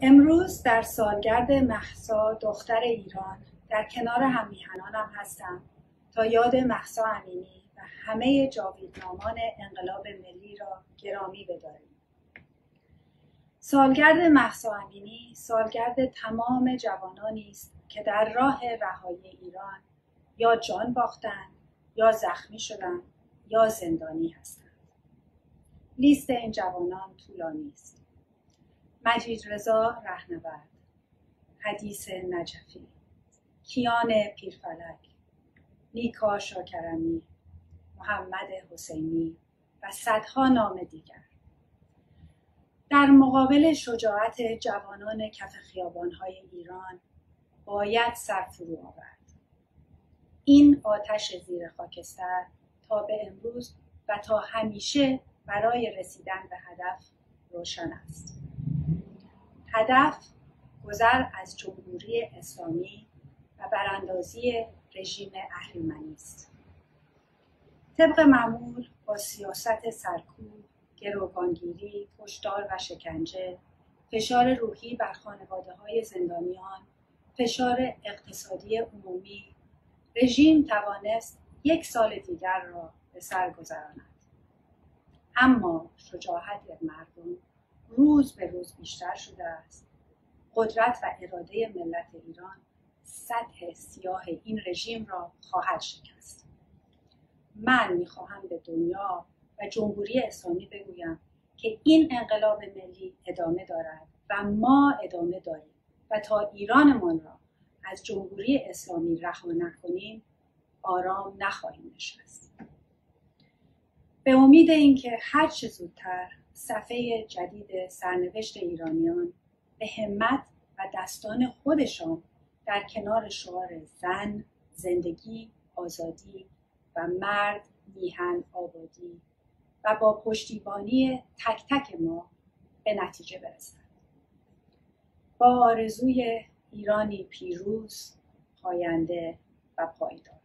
امروز در سالگرد مهسا دختر ایران در کنار هم‌میهنانم هستم تا یاد مهسا امینی و همه جاویدنامان انقلاب ملی را گرامی بداریم. سالگرد مهسا امینی سالگرد تمام جوانانی است که در راه رهایی ایران یا جان باختند یا زخمی شدند یا زندانی هستند. لیست این جوانان طولانی است: مجید رضا رهنورد، حدیث نجفی، کیان پیرفلک، نیکا شاکرمی، محمد حسینی و صدها نام دیگر. در مقابل شجاعت جوانان کف خیابان‌های ایران باید سر فرو آورد. این آتش زیر خاکستر تا به امروز و تا همیشه برای رسیدن به هدف روشن است. هدف گذر از جمهوری اسلامی و براندازی رژیم اهریمنی است. طبق معمول با سیاست سرکوب، گروگانگیری، کشتار و شکنجه، فشار روحی بر خانواده‌های زندانیان، فشار اقتصادی عمومی، رژیم توانست 1 سال دیگر را به سر گذراند. اما شجاعت مردم روز به روز بیشتر شده است. قدرت و اراده ملت ایران سطح سیاه این رژیم را خواهد شکست. من میخواهم به دنیا و جمهوری اسلامی بگویم که این انقلاب ملی ادامه دارد و ما ادامه داریم و تا ایرانمان را از جمهوری اسلامی رها نکنیم آرام نخواهیم نشست. به امید اینکه هر چه زودتر صفحه جدید سرنوشت ایرانیان به همت و دستان خودشان در کنار شعار زن، زندگی، آزادی و مرد، میهن، آبادی و با پشتیبانی تک تک ما به نتیجه برسد. با آرزوی ایرانی پیروز، پاینده و پایدار.